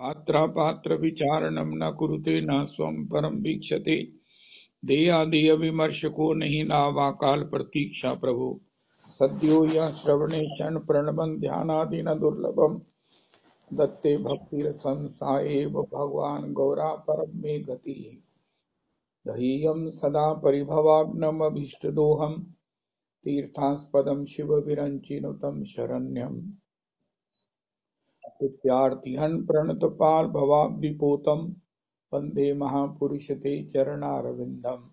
पात्र विचारणम न कुरुते न स्वम परम वीक्षते। देया देय विमर्श को नहीं लावा काल प्रतीक्षा प्रभु। सद्यो यह श्रवणे क्षण प्रणमन ध्यानादि न दुर्लभम। दत्ते भक्तिर संसाएव भगवान गौरा परम में गति। दह्यम सदा परिभवाग्नम अभीष्टदोहम। तीर्थास्पदम शिव विरंचिनुतम शरण्यम। इत्यार्तिहन् प्रणतपाल भवाब्धिपोतम। वंदे महापुरुष ते चरणारविंदम।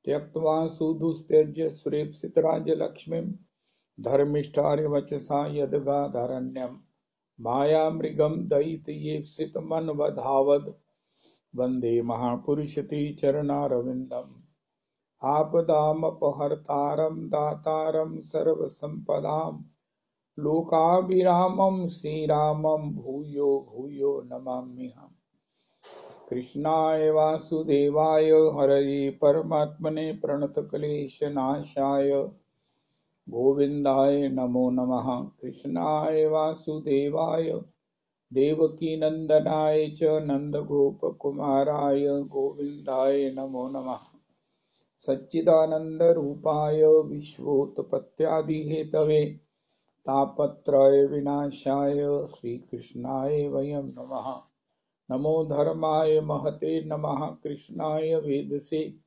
त्यक्त्वा सुदुस्त्यज्य सुरेप्सितराज्यलक्ष्मीं। धर्मिष्ठार्यवचसा यद्गाधरण्यम्। मायामृगं दयितयेप्सितमन्वधावद्। वंदे महापुरुष ते चरणारविंदम। आपदामपहर्तारं दातारं सर्वसंपदां। लोकाभिरामं श्रीरामं भूयो भूयो नमाम्यहम्। कृष्णाय वासुदेवाय हरये परमात्मने प्रणतक्लेशनाशाय गोविन्दाय नमो नमः। कृष्णाय वासुदेवाय देवकीनन्दनाय च नन्दगोपकुमाराय गोविन्दाय नमो नमः। सच्चिदानन्दरूपाय विश्वोत्पत्त्यादिहेतवे तापत्रय विनाशाय श्रीकृष्णाय वयं नमः। नमो धर्माय महते नमः। कृष्णाय वेदसे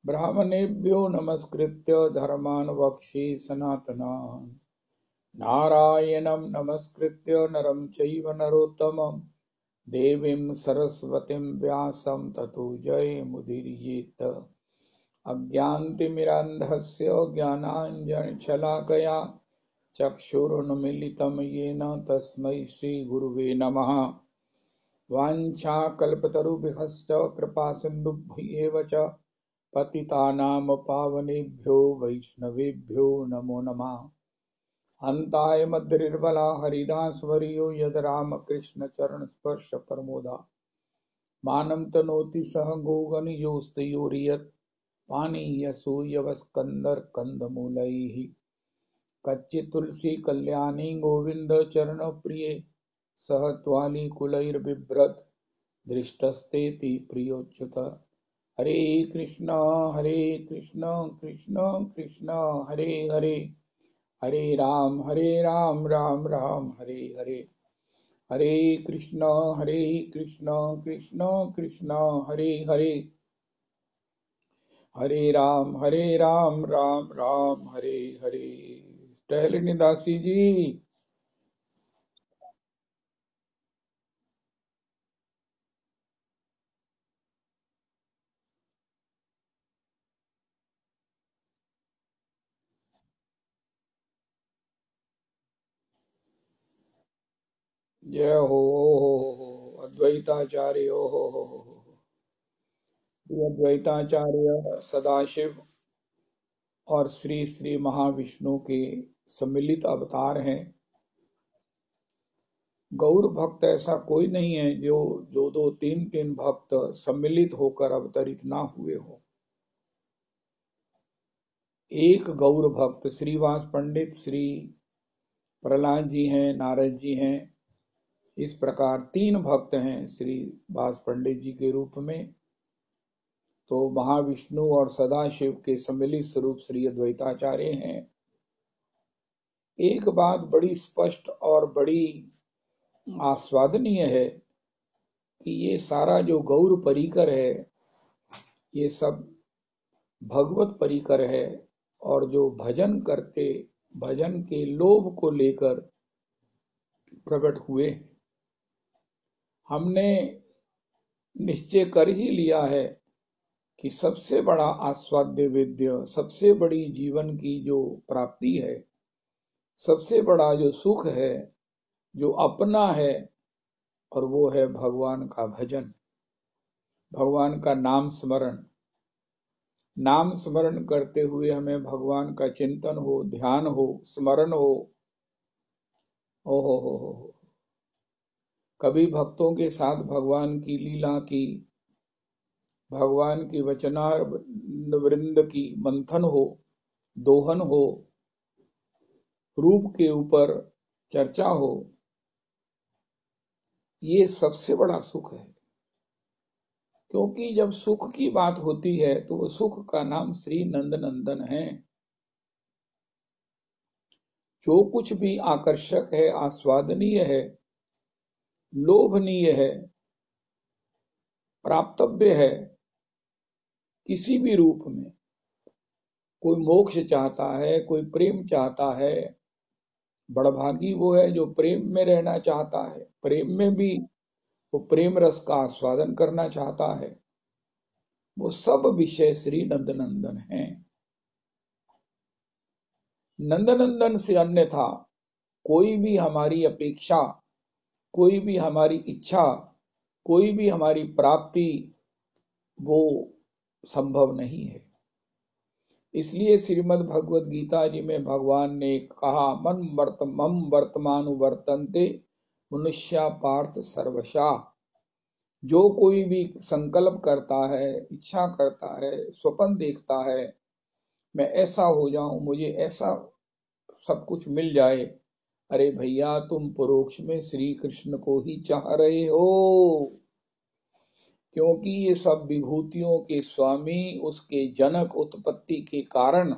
ब्राह्मणेभ्यो नमस्कृत्य धर्मान् वक्ष्ये सनातनान्। नारायणं नमस्कृत्य नरं चैव नरोत्तमं। देवीं सरस्वतीं व्यासं ततो जयमुदीरयेत्। अज्ञानतिमिरान्धस्य ज्ञानाञ्जनशलाकया चक्षुरुन्मीलितं येन तस्मै श्रीगुरुवे नमः। वाञ्छाकल्पतरुभ्यश्च कृपासिन्धुभ्य एव च पतितानां पावनेभ्यो वैष्णवेभ्यो नमो नमः। अन्ताय मद्रिर्बला हरिदासवर्यो यद रामकृष्णचरणस्पर्श परमोदा। मानं तनोति सह गोगणयोस्तयोर्यत् पानीयसूयवस्कन्धर्कन्दमूलैः। कच्चित् तुलसी कल्याणी गोविन्द चरणप्रिये। सह त्वालिकुलैर्बिभ्रत् दृष्टस्तेति प्रियोच्युत। हरे कृष्ण कृष्ण कृष्ण हरे हरे। हरे राम राम राम हरे हरे। हरे कृष्ण कृष्ण कृष्ण हरे हरे। हरे राम राम राम हरे हरे। टहलनी दासी जी जय हो। अद्वैताचार्य हो। श्री अद्वैताचार्य सदाशिव और श्री श्री महाविष्णु के सम्मिलित अवतार हैं। गौर भक्त ऐसा कोई नहीं है जो दो दो तीन तीन भक्त सम्मिलित होकर अवतरित ना हुए हो। एक गौर भक्त श्रीवास पंडित श्री प्रहलाद जी हैं, नारद जी हैं। इस प्रकार तीन भक्त हैं श्री वास पंडित जी के रूप में। तो महाविष्णु और सदाशिव के सम्मिलित स्वरूप श्री अद्वैताचार्य हैं। एक बात बड़ी स्पष्ट और बड़ी आस्वादनीय है कि ये सारा जो गौर परिकर है ये सब भगवत परिकर है। और जो भजन करते भजन के लोभ को लेकर प्रकट हुए। हमने निश्चय कर ही लिया है कि सबसे बड़ा आस्वाद्य विद्य, सबसे बड़ी जीवन की जो प्राप्ति है, सबसे बड़ा जो सुख है, जो अपना है, और वो है भगवान का भजन, भगवान का नाम स्मरण। नाम स्मरण करते हुए हमें भगवान का चिंतन हो, ध्यान हो, स्मरण हो। हो। कभी भक्तों के साथ भगवान की लीला की, भगवान की वचनार वृंद की मंथन हो, दोहन हो, रूप के ऊपर चर्चा हो। ये सबसे बड़ा सुख है, क्योंकि जब सुख की बात होती है तो वो सुख का नाम श्री नंद नंदन है। जो कुछ भी आकर्षक है, आस्वादनीय है, लोभनीय है, प्राप्तव्य है, किसी भी रूप में, कोई मोक्ष चाहता है, कोई प्रेम चाहता है, बड़भागी वो है जो प्रेम में रहना चाहता है, प्रेम में भी वो प्रेम रस का आस्वादन करना चाहता है, वो सब विषय श्री नंद नंदन है। नंदनंदन से अन्यथा कोई भी हमारी अपेक्षा, कोई भी हमारी इच्छा, कोई भी हमारी प्राप्ति वो संभव नहीं है। इसलिए श्रीमद् भगवद गीता जी में भगवान ने कहा, मम वर्तमान वर्तन्ते मनुष्या पार्थ सर्वशा। जो कोई भी संकल्प करता है, इच्छा करता है, स्वप्न देखता है, मैं ऐसा हो जाऊं, मुझे ऐसा सब कुछ मिल जाए, अरे भैया तुम परोक्ष में श्री कृष्ण को ही चाह रहे हो, क्योंकि ये सब विभूतियों के स्वामी, उसके जनक, उत्पत्ति के कारण,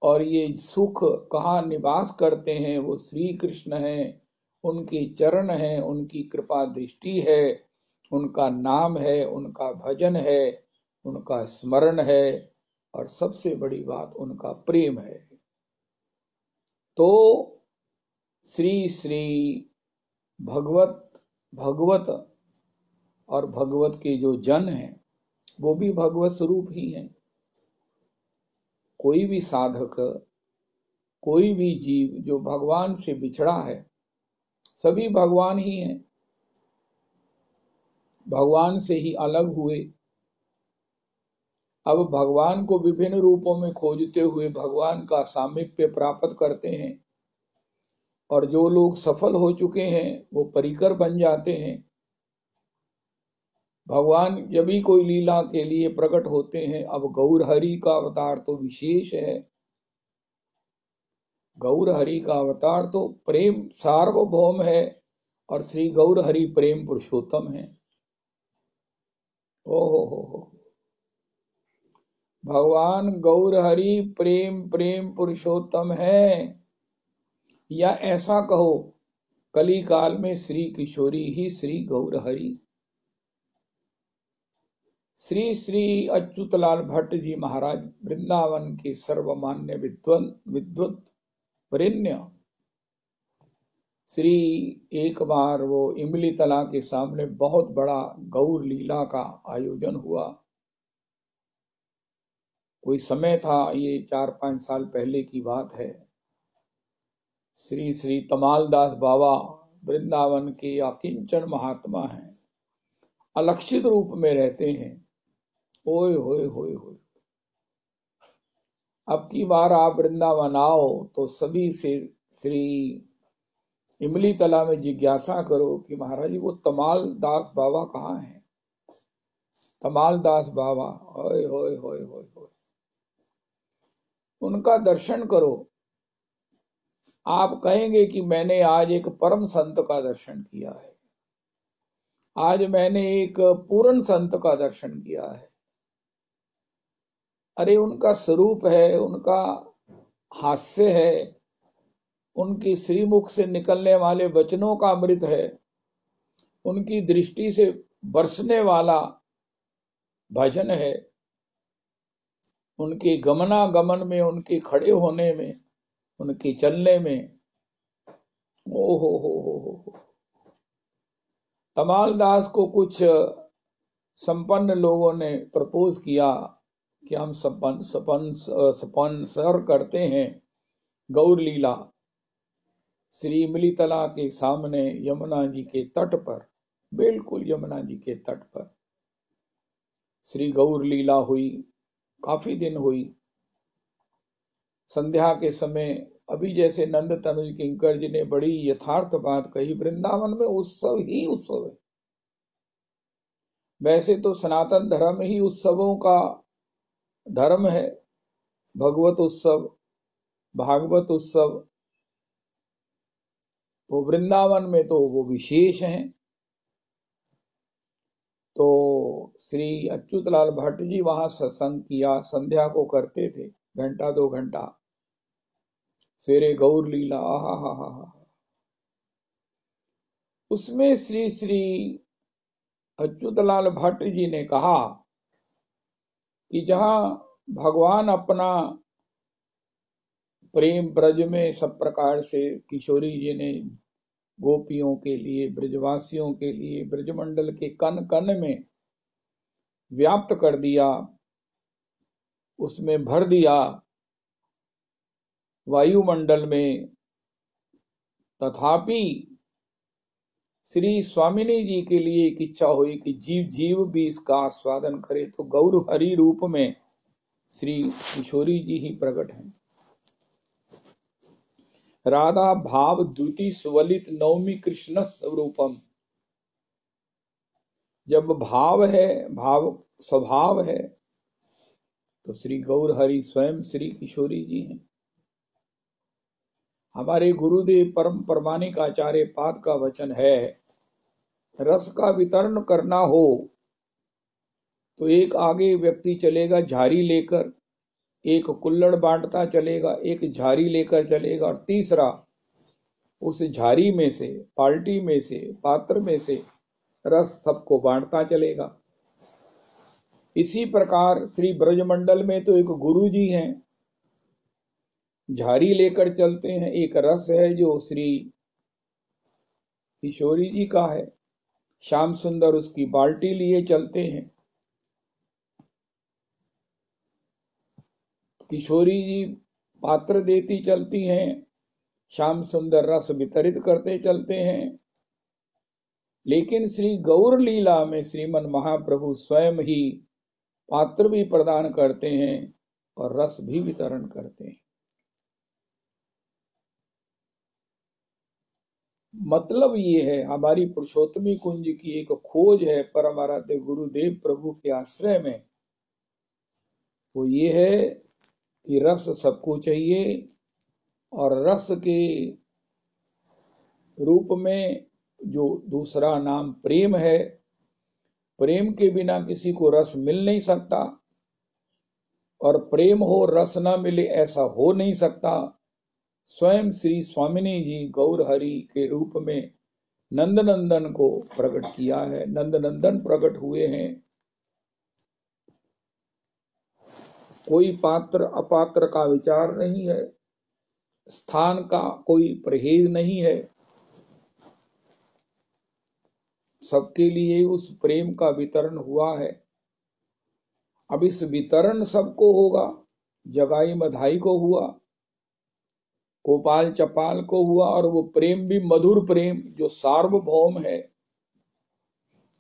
और ये सुख कहाँ निवास करते हैं, वो श्री कृष्ण हैं, उनके चरण हैं, उनकी कृपा दृष्टि है, उनका नाम है, उनका भजन है, उनका स्मरण है, और सबसे बड़ी बात उनका प्रेम है। तो श्री श्री भगवत और भगवत के जो जन हैं वो भी भगवत स्वरूप ही हैं। कोई भी साधक, कोई भी जीव जो भगवान से बिछड़ा है, सभी भगवान ही हैं, भगवान से ही अलग हुए। अब भगवान को विभिन्न रूपों में खोजते हुए भगवान का सामीप्य प्राप्त करते हैं, और जो लोग सफल हो चुके हैं वो परिकर बन जाते हैं। भगवान जब भी कोई लीला के लिए प्रकट होते हैं, अब गौर हरि का अवतार तो विशेष है। गौर हरि का अवतार तो प्रेम सार्वभौम है, और श्री गौर हरि प्रेम पुरुषोत्तम है। हो भगवान गौर हरि प्रेम पुरुषोत्तम है, या ऐसा कहो कली काल में श्री किशोरी ही श्री गौर हरि। श्री श्री अच्युतलाल भट्ट जी महाराज वृंदावन के सर्वमान्य विद्वत वरेण्य श्री, एक बार वो इमली तला के सामने बहुत बड़ा गौर लीला का आयोजन हुआ। कोई समय था, ये 4-5 साल पहले की बात है। श्री श्री तमालदास बाबा वृंदावन के अकिंचन महात्मा हैं, अलक्षित रूप में रहते हैं। ओए होए होए होए, अब की बार आप वृंदावन आओ तो सभी से श्री इमली तला में जिज्ञासा करो कि महाराज वो तमालदास बाबा कहाँ हैं। तमालदास बाबा, ओए होए होए होए होए, उनका दर्शन करो, आप कहेंगे कि मैंने आज एक परम संत का दर्शन किया है, आज मैंने एक पूर्ण संत का दर्शन किया है। अरे उनका स्वरूप है, उनका हास्य है, उनकी श्रीमुख से निकलने वाले वचनों का अमृत है, उनकी दृष्टि से बरसने वाला भजन है, उनके गमनागमन में, उनके खड़े होने में, उनके चलने में। ओ हो। तमालदास को कुछ संपन्न लोगों ने प्रपोज किया कि हम स्पॉन्सर करते हैं गौर लीला श्री इमलीतला के सामने यमुना जी के तट पर, बिल्कुल यमुना जी के तट पर श्री गौर लीला हुई। काफी दिन हुई। संध्या के समय अभी जैसे नंद तनुज किंकर जी ने बड़ी यथार्थ बात कही, वृंदावन में उत्सव ही उत्सव है। वैसे तो सनातन धर्म ही उत्सवों का धर्म है, भगवत उत्सव, भागवत उत्सव, तो वृंदावन में तो वो विशेष हैं। तो श्री अच्युतलाल भट्ट जी वहां सत्संग किया, संध्या को करते थे, घंटा 2 घंटा, फेरे गौर लीला, आहा हा हा हा। उसमें श्री श्री अच्युतलाल भट्ट जी ने कहा कि जहां भगवान अपना प्रेम ब्रज में सब प्रकार से किशोरी जी ने गोपियों के लिए, ब्रजवासियों के लिए, ब्रजमंडल के कन कन में व्याप्त कर दिया, उसमें भर दिया वायुमंडल में, तथापि श्री स्वामिनी जी के लिए एक इच्छा हुई कि जीव जीव भी इसका आस्वादन करे, तो गौर हरि रूप में श्री किशोरी जी ही प्रकट हैं। राधा भाव द्युति सुवलित नवमी कृष्ण स्वरूपम। जब भाव है, भाव स्वभाव है, तो श्री गौर हरि स्वयं श्री किशोरी जी हैं। हमारे गुरुदेव परम परमानिक आचार्य पाद का वचन है, रस का वितरण करना हो तो एक आगे व्यक्ति चलेगा झारी लेकर, एक कुल्हड़ बांटता चलेगा, एक झारी लेकर चलेगा, और तीसरा उस झारी में से, पार्टी में से, पात्र में से रस सबको बांटता चलेगा। इसी प्रकार श्री ब्रजमंडल में तो एक गुरु जी हैं, झारी लेकर चलते हैं, एक रस है जो श्री किशोरी जी का है, श्याम सुंदर उसकी बाल्टी लिए चलते हैं। किशोरी जी पात्र देती चलती हैं, श्याम सुंदर रस वितरित करते चलते हैं। लेकिन श्री गौर लीला में श्रीमन महाप्रभु स्वयं ही पात्र भी प्रदान करते हैं और रस भी वितरण करते हैं। मतलब ये है, हमारी पुरुषोत्तमी कुंज की एक खोज है परम आराध्य गुरुदेव प्रभु के आश्रय में, वो ये है कि रस सबको चाहिए, और रस के रूप में जो दूसरा नाम प्रेम है, प्रेम के बिना किसी को रस मिल नहीं सकता, और प्रेम हो रस न मिले ऐसा हो नहीं सकता। स्वयं श्री स्वामिनी जी गौर हरि के रूप में नंदनंदन को प्रकट किया है, नंदनंदन प्रकट हुए हैं। कोई पात्र अपात्र का विचार नहीं है, स्थान का कोई परहेज नहीं है, सबके लिए उस प्रेम का वितरण हुआ है। अब इस वितरण सबको होगा, जगाई मधाई को हुआ, गोपाल चपाल को हुआ, और वो प्रेम भी मधुर प्रेम जो सार्वभौम है।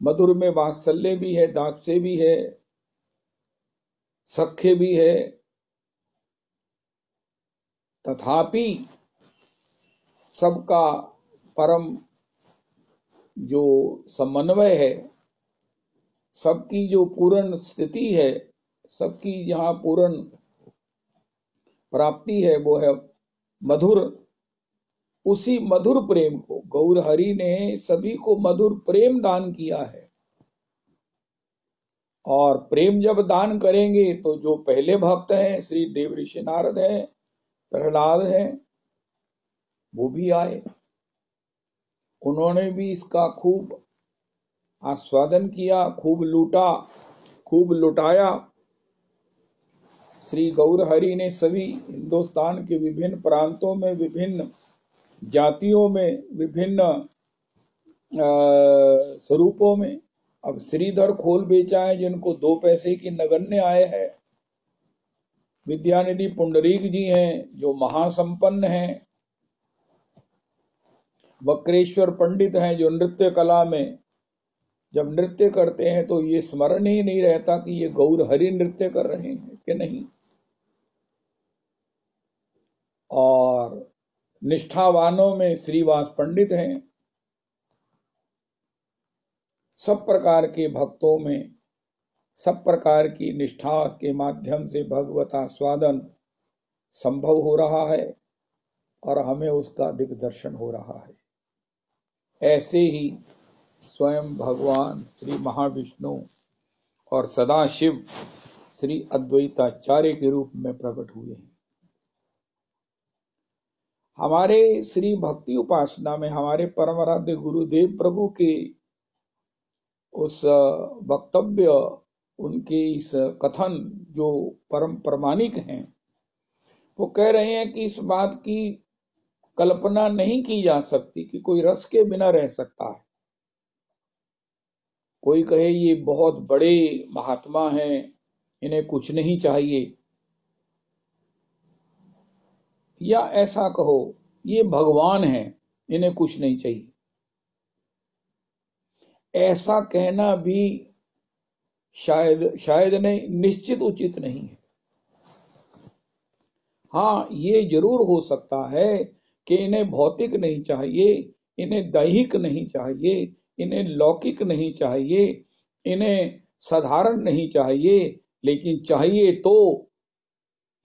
मधुर में वात्सल्य भी है, दास्य भी है, सख्य भी है, तथापि सबका परम जो समन्वय है, सबकी जो पूर्ण स्थिति है, सबकी जहां पूर्ण प्राप्ति है, वो है मधुर। उसी मधुर प्रेम को गौर हरि ने सभी को मधुर प्रेम दान किया है। और प्रेम जब दान करेंगे तो जो पहले भक्त हैं, श्री देवऋषि नारद हैं, प्रहलाद हैं, वो भी आए, उन्होंने भी इसका खूब आस्वादन किया, खूब लूटा, खूब लुटाया। श्री गौर हरि ने सभी हिंदुस्तान के विभिन्न प्रांतों में, विभिन्न जातियों में, विभिन्न स्वरूपों में अब श्रीधर खोल बेचा है, जिनको 2 पैसे की नगण्य आय है। विद्यानिधि पुंडरीक जी हैं जो महासंपन्न हैं। वक्रेश्वर पंडित हैं जो नृत्य कला में जब नृत्य करते हैं तो ये स्मरण ही नहीं रहता कि ये गौर हरि नृत्य कर रहे हैं कि नहीं। और निष्ठावानों में श्रीवास पंडित हैं। सब प्रकार के भक्तों में सब प्रकार की निष्ठा के माध्यम से भगवत आस्वादन संभव हो रहा है और हमें उसका दिग्दर्शन हो रहा है। ऐसे ही स्वयं भगवान श्री महाविष्णु और सदाशिव श्री अद्वैताचार्य के रूप में प्रकट हुए हैं। हमारे श्री भक्ति उपासना में हमारे परम आराध्य गुरुदेव प्रभु के उस वक्तव्य, उनके इस कथन जो परम प्रमाणिक हैं, वो कह रहे हैं कि इस बात की कल्पना नहीं की जा सकती कि कोई रस के बिना रह सकता है। कोई कहे ये बहुत बड़े महात्मा हैं, इन्हें कुछ नहीं चाहिए, या ऐसा कहो ये भगवान हैं, इन्हें कुछ नहीं चाहिए। ऐसा कहना भी शायद नहीं, निश्चित उचित नहीं है। हाँ, ये जरूर हो सकता है कि इन्हें भौतिक नहीं चाहिए, इन्हें दैहिक नहीं चाहिए, इन्हें लौकिक नहीं चाहिए, इन्हें साधारण नहीं चाहिए, लेकिन चाहिए तो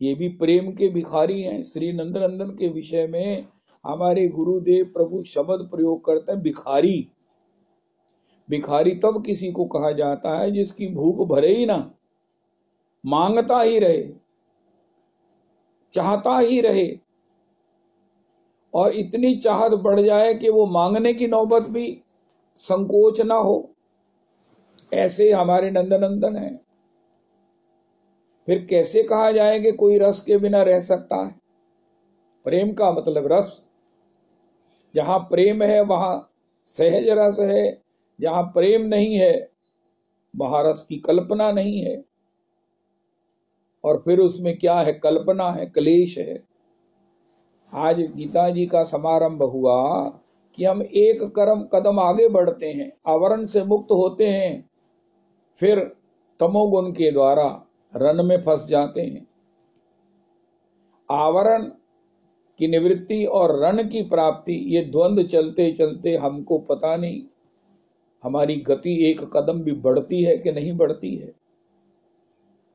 ये भी प्रेम के भिखारी हैं। श्री नंदनंदन के विषय में हमारे गुरुदेव प्रभु शब्द प्रयोग करते हैं भिखारी। भिखारी तब किसी को कहा जाता है जिसकी भूख भरे ही ना, मांगता ही रहे, चाहता ही रहे, और इतनी चाहत बढ़ जाए कि वो मांगने की नौबत भी संकोच ना हो। ऐसे हमारे नंदनंदन है। फिर कैसे कहा जाए कि कोई रस के बिना रह सकता है? प्रेम का मतलब रस। जहां प्रेम है वहां सहज रस है, जहां प्रेम नहीं है वहां रस की कल्पना नहीं है। और फिर उसमें क्या है? कल्पना है, क्लेश है। आज गीता जी का समारंभ हुआ कि हम एक कदम आगे बढ़ते हैं, आवरण से मुक्त होते हैं, फिर तमोगुण के द्वारा रन में फंस जाते हैं। आवरण की निवृत्ति और रन की प्राप्ति, ये द्वंद्व चलते चलते हमको पता नहीं हमारी गति एक कदम भी बढ़ती है कि नहीं बढ़ती है।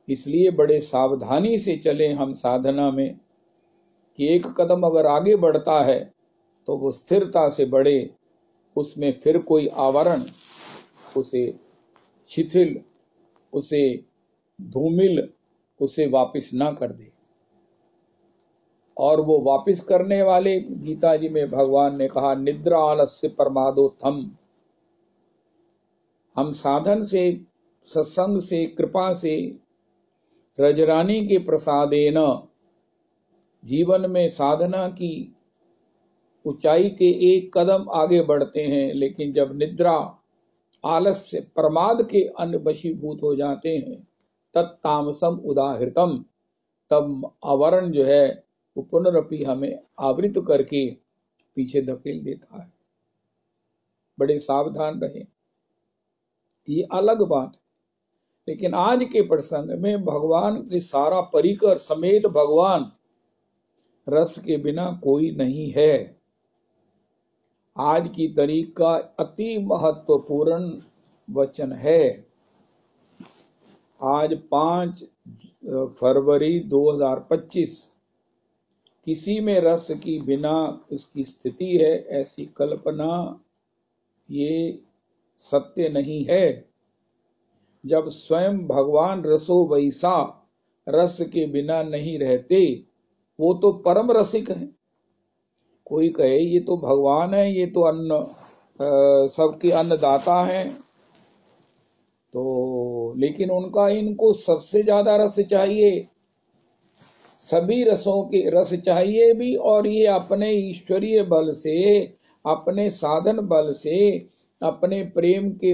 इसलिए बड़े सावधानी से चले हम साधना में कि एक कदम अगर आगे बढ़ता है तो वो स्थिरता से बढ़े, उसमें फिर कोई आवरण उसे शिथिल, उसे धूमिल, उसे वापिस ना कर दे। और वो वापिस करने वाले, गीता जी में भगवान ने कहा निद्रा आलस्य प्रमादो थम। हम साधन से, सत्संग से, कृपा से, रजरानी के प्रसादेन जीवन में साधना की ऊंचाई के एक कदम आगे बढ़ते हैं, लेकिन जब निद्रा, आलस्य, प्रमाद के अन्य वशीभूत हो जाते हैं, तत्तामसम उदाहृतम, तब आवरण जो है वो पुनरपि हमें आवृत करके पीछे धकेल देता है। बड़े सावधान रहें, ये अलग बात है। लेकिन आज के प्रसंग में भगवान के सारा परिकर समेत भगवान, रस के बिना कोई नहीं है। आज की तारीख का अति महत्वपूर्ण वचन है। आज 5 फरवरी 2025। किसी में रस की बिना उसकी स्थिति है, ऐसी कल्पना ये सत्य नहीं है। जब स्वयं भगवान रसो वैसा, रस के बिना नहीं रहते, वो तो परम रसिक है। कोई कहे ये तो भगवान है, ये तो अन्न सबके अन्नदाता हैं, तो लेकिन उनका इनको सबसे ज्यादा रस चाहिए, सभी रसों के रस चाहिए भी, और ये अपने ईश्वरीय बल से, अपने साधन बल से, अपने प्रेम के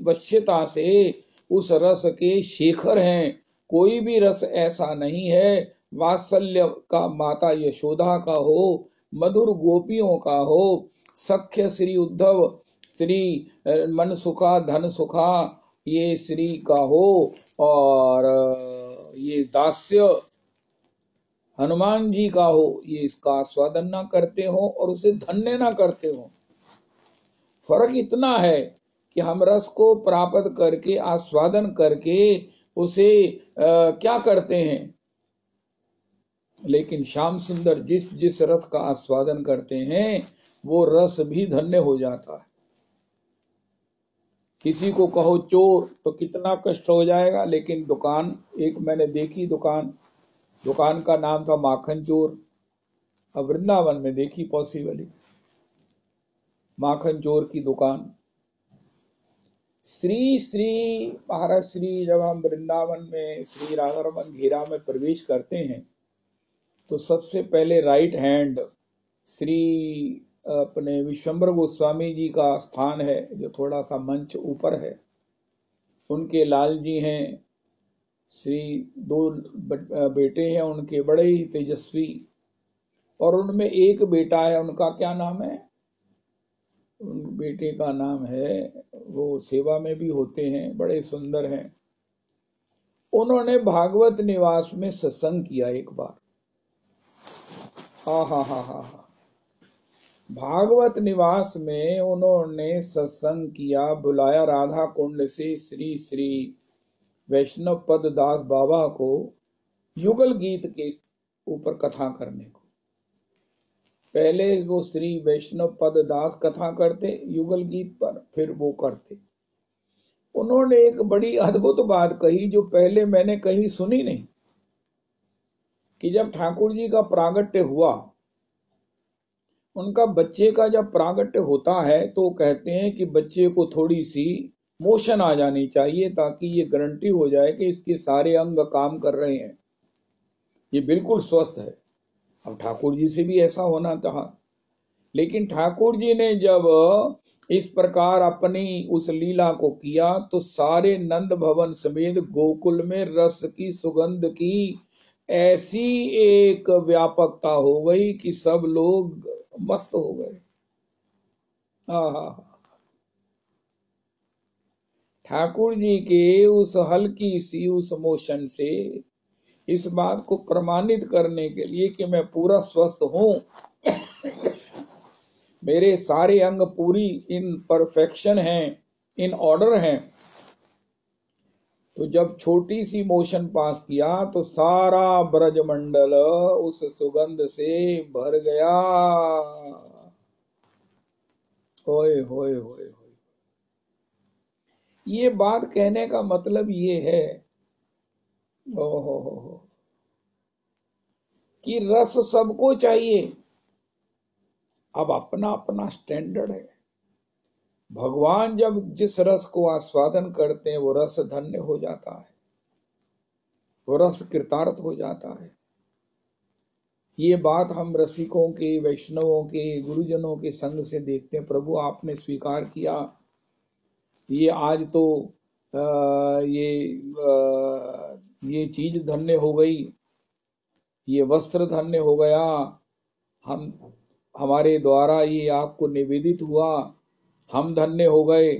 वश्यता से उस रस के शेखर हैं। कोई भी रस ऐसा नहीं है, वात्सल्य का माता यशोदा का हो, मधुर गोपियों का हो, सख्य श्री उद्धव, श्री मन सुखा धन सुखा ये श्री का हो, और ये दास्य हनुमान जी का हो, ये इसका आस्वादन ना करते हो और उसे धन्य ना करते हो। फर्क इतना है कि हम रस को प्राप्त करके, आस्वादन करके उसे क्या करते हैं, लेकिन श्याम सुंदर जिस रस का आस्वादन करते हैं वो रस भी धन्य हो जाता है। किसी को कहो चोर तो कितना कष्ट हो जाएगा, लेकिन दुकान एक मैंने देखी, दुकान का नाम था माखन चोर। अब वृंदावन में देखी पॉसिबली माखन चोर की दुकान। श्री श्री महाराज श्री जब हम वृंदावन में श्री राधा रमन घेरा में प्रवेश करते हैं तो सबसे पहले राइट हैंड श्री अपने विश्वम्बर गोस्वामी जी का स्थान है, जो थोड़ा सा मंच ऊपर है। उनके लाल जी हैं, श्री दो बेटे हैं उनके, बड़े ही तेजस्वी, और उनमें एक बेटा है, उनका क्या नाम है? उन बेटे का नाम है, वो सेवा में भी होते हैं, बड़े सुंदर हैं। उन्होंने भागवत निवास में सत्संग किया एक बार। हा भागवत निवास में उन्होंने सत्संग किया, बुलाया राधा कुंड से श्री श्री वैष्णव पद दास बाबा को युगल गीत के ऊपर कथा करने को। पहले वो श्री वैष्णव पद दास कथा करते युगल गीत पर, फिर वो करते। उन्होंने एक बड़ी अद्भुत बात कही जो पहले मैंने कहीं सुनी नहीं, कि जब ठाकुर जी का प्रागट्य हुआ, उनका बच्चे का जब प्रागट्य होता है तो कहते हैं कि बच्चे को थोड़ी सी मोशन आ जानी चाहिए, ताकि ये गारंटी हो जाए कि इसके सारे अंग काम कर रहे हैं, ये बिल्कुल स्वस्थ है। अब ठाकुर जी से भी ऐसा होना था, लेकिन ठाकुर जी ने जब इस प्रकार अपनी उस लीला को किया तो सारे नंद भवन समेत गोकुल में रस की सुगंध की ऐसी एक व्यापकता हो गई कि सब लोग मस्त हो गए। ठाकुर जी के उस हल्की सी उस मोशन से इस बात को प्रमाणित करने के लिए कि मैं पूरा स्वस्थ हूं, मेरे सारे अंग पूरी इन परफेक्शन हैं, इन ऑर्डर हैं, तो जब छोटी सी मोशन पास किया तो सारा ब्रजमंडल उस सुगंध से भर गया। होए होए होए होए। ये बात कहने का मतलब ये है ओहो कि रस सबको चाहिए। अब अपना अपना स्टैंडर्ड है। भगवान जब जिस रस को आस्वादन करते हैं वो रस धन्य हो जाता है, वो रस कृतार्थ हो जाता है। ये बात हम रसिकों के, वैष्णवों के, गुरुजनों के संग से देखते हैं। प्रभु आपने स्वीकार किया, ये आज तो ये चीज धन्य हो गई, ये वस्त्र धन्य हो गया, हमारे द्वारा ये आपको निवेदित हुआ, हम धन्य हो गए।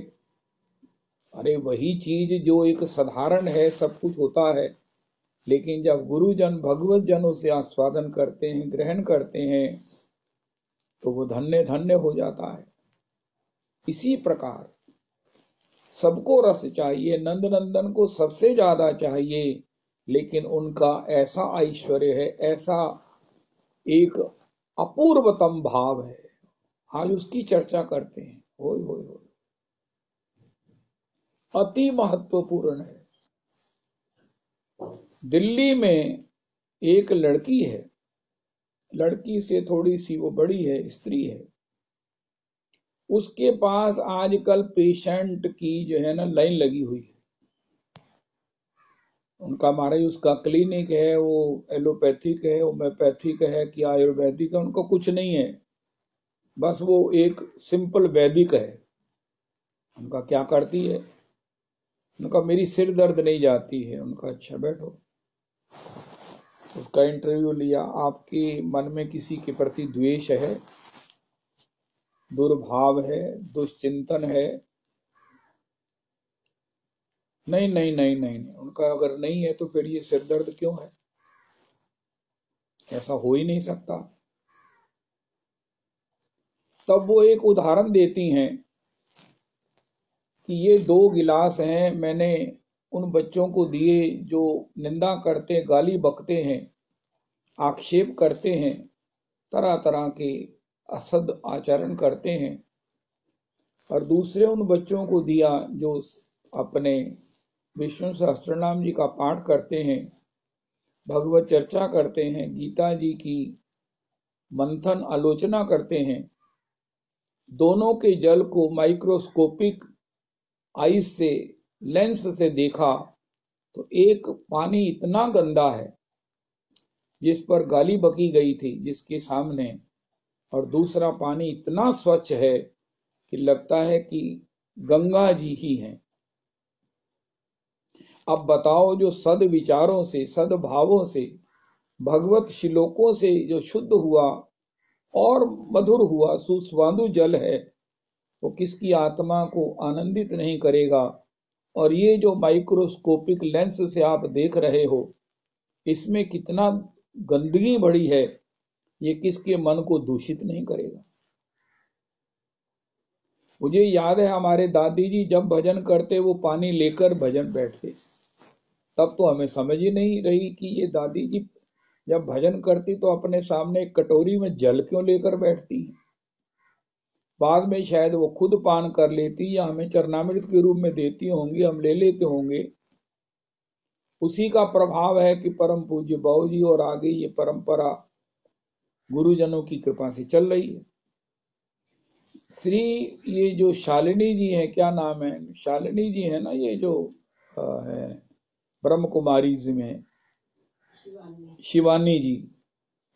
अरे वही चीज जो एक साधारण है, सब कुछ होता है, लेकिन जब गुरुजन भगवत जन उसे आस्वादन करते हैं, ग्रहण करते हैं, तो वो धन्य धन्य हो जाता है। इसी प्रकार सबको रस चाहिए, नंद नंदन को सबसे ज्यादा चाहिए, लेकिन उनका ऐसा ऐश्वर्य है, ऐसा एक अपूर्वतम भाव है, आज उसकी चर्चा करते हैं। होय होय होय, अति महत्वपूर्ण है। दिल्ली में एक लड़की है, लड़की से थोड़ी सी वो बड़ी है, स्त्री है, उसके पास आजकल पेशेंट की जो है ना लाइन लगी हुई है। उनका महाराज उसका क्लिनिक है, वो एलोपैथिक है, होम्योपैथिक है कि आयुर्वेदिक है, उनको कुछ नहीं है, बस वो एक सिंपल वैदिक है। उनका क्या करती है? उनका मेरी सिर दर्द नहीं जाती है। उनका अच्छा बैठो, उसका इंटरव्यू लिया। आपके मन में किसी के प्रति द्वेष है, दुर्भाव है, दुश्चिंतन है? नहीं नहीं नहीं नहीं नहीं, उनका अगर नहीं है तो फिर ये सिर दर्द क्यों है? ऐसा हो ही नहीं सकता। तब वो एक उदाहरण देती हैं कि ये 2 गिलास हैं, मैंने उन बच्चों को दिए जो निंदा करते, गाली बकते हैं, आक्षेप करते हैं, तरह तरह के असद आचरण करते हैं। और दूसरे उन बच्चों को दिया जो अपने विष्णु सहस्त्रनाम जी का पाठ करते हैं, भगवत चर्चा करते हैं, गीता जी की मंथन आलोचना करते हैं। दोनों के जल को माइक्रोस्कोपिक आइस से, लेंस से देखा तो एक पानी इतना गंदा है जिस पर गाली बकी गई थी जिसके सामने, और दूसरा पानी इतना स्वच्छ है कि लगता है कि गंगा जी ही हैं। अब बताओ, जो सद विचारों से, सद्भावों से, भगवत श्लोकों से जो शुद्ध हुआ और मधुर हुआ सुस्वादु जल है, वो किसकी आत्मा को आनंदित नहीं करेगा? और ये जो माइक्रोस्कोपिक लेंस से आप देख रहे हो, इसमें कितना गंदगी भरी है, ये किसके मन को दूषित नहीं करेगा? मुझे याद है हमारे दादी जी जब भजन करते वो पानी लेकर भजन बैठते। तब तो हमें समझ ही नहीं रही कि ये दादी जी जब भजन करती तो अपने सामने एक कटोरी में जल क्यों लेकर बैठती हैं। बाद में शायद वो खुद पान कर लेती या हमें चरणामृत के रूप में देती होंगी, हम ले लेते होंगे। उसी का प्रभाव है कि परम पूज्य बाबू जी और आगे ये परंपरा गुरुजनों की कृपा से चल रही है। श्री ये जो शालिनी जी है, क्या नाम है, शालिनी जी है ना, ये जो है ब्रह्म कुमारी जी में शिवानी जी,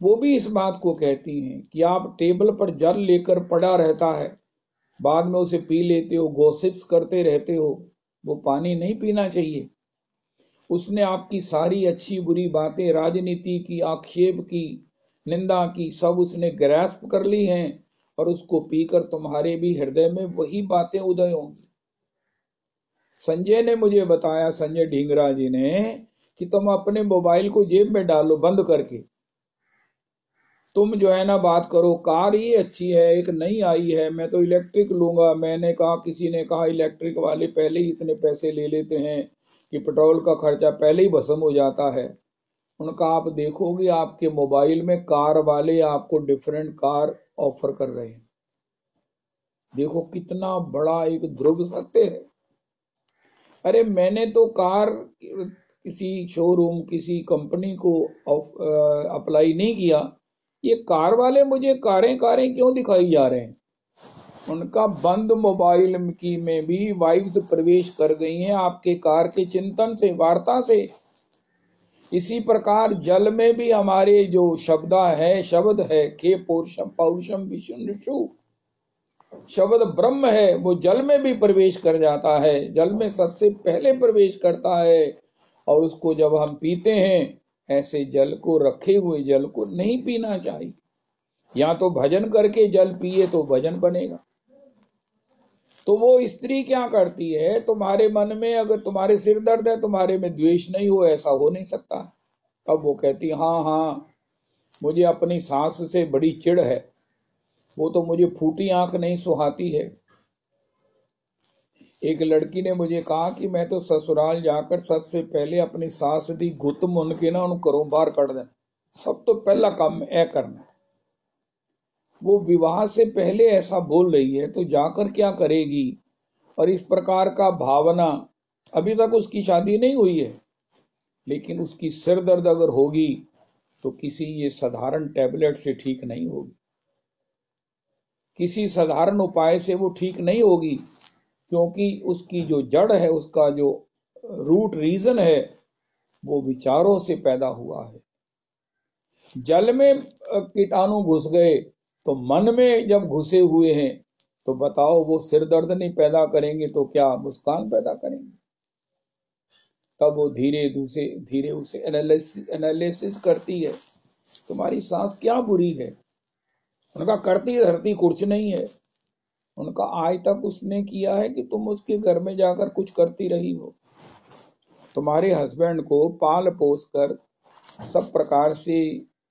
वो भी इस बात को कहती हैं कि आप टेबल पर जल लेकर पड़ा रहता है, बाद में उसे पी लेते हो, गॉसिप्स करते रहते हो, वो पानी नहीं पीना चाहिए। उसने आपकी सारी अच्छी बुरी बातें, राजनीति की, आक्षेप की, निंदा की, सब उसने ग्रैस्प कर ली हैं, और उसको पीकर तुम्हारे भी हृदय में वही बातें उदय होंगी। संजय ने मुझे बताया, संजय ढींगरा जी ने, कि तुम अपने मोबाइल को जेब में डालो बंद करके, तुम जो है ना बात करो, कार ही अच्छी है, एक नई आई है, मैं तो इलेक्ट्रिक लूंगा। मैंने कहा, किसी ने कहा इलेक्ट्रिक वाले पहले ही इतने पैसे ले लेते हैं कि पेट्रोल का खर्चा पहले ही भस्म हो जाता है। उनका आप देखोगे आपके मोबाइल में कार वाले आपको डिफरेंट कार ऑफर कर रहे हैं। देखो कितना बड़ा एक ध्रुव सत्य है। अरे मैंने तो कार किसी शोरूम, किसी कंपनी को अप्लाई नहीं किया, ये कार वाले मुझे कारें कारें क्यों दिखाई जा रहे हैं? उनका बंद मोबाइल की में भी वाइब्स प्रवेश कर गई हैं आपके कार के चिंतन से, वार्ता से। इसी प्रकार जल में भी हमारे जो शब्द है के पौरुषम पौरुषम विष्णु, शब्द ब्रह्म है, वो जल में भी प्रवेश कर जाता है, जल में सबसे पहले प्रवेश करता है। और उसको जब हम पीते हैं, ऐसे जल को, रखे हुए जल को नहीं पीना चाहिए। या तो भजन करके जल पिए तो भजन बनेगा। तो वो स्त्री क्या करती है, तुम्हारे मन में अगर तुम्हारे सिर दर्द है, तुम्हारे में द्वेष नहीं हो, ऐसा हो नहीं सकता। अब वो कहती, हाँ हाँ मुझे अपनी सास से बड़ी चिढ़ है, वो तो मुझे फूटी आंख नहीं सुहाती है। एक लड़की ने मुझे कहा कि मैं तो ससुराल जाकर सबसे पहले अपनी सास दी गुत मुन के ना उन घरों बाहर कढ़ देना, सब तो पहला काम ऐ करना। वो विवाह से पहले ऐसा बोल रही है तो जाकर क्या करेगी? और इस प्रकार का भावना, अभी तक उसकी शादी नहीं हुई है, लेकिन उसकी सिर दर्द अगर होगी तो किसी ये साधारण टैबलेट से ठीक नहीं होगी, किसी साधारण उपाय से वो ठीक नहीं होगी, क्योंकि उसकी जो जड़ है, उसका जो रूट रीजन है, वो विचारों से पैदा हुआ है। जल में कीटाणु घुस गए तो मन में जब घुसे हुए हैं, तो बताओ वो सिर दर्द नहीं पैदा करेंगे तो क्या मुस्कान पैदा करेंगे? तब वो धीरे धीरे उसे एनालिसिस करती है, तुम्हारी सांस क्या बुरी है। उनका करती धरती कुछ नहीं है, उनका आज तक उसने किया है कि तुम उसके घर में जाकर कुछ करती रही हो। तुम्हारे हस्बैंड को पाल पोस कर सब प्रकार से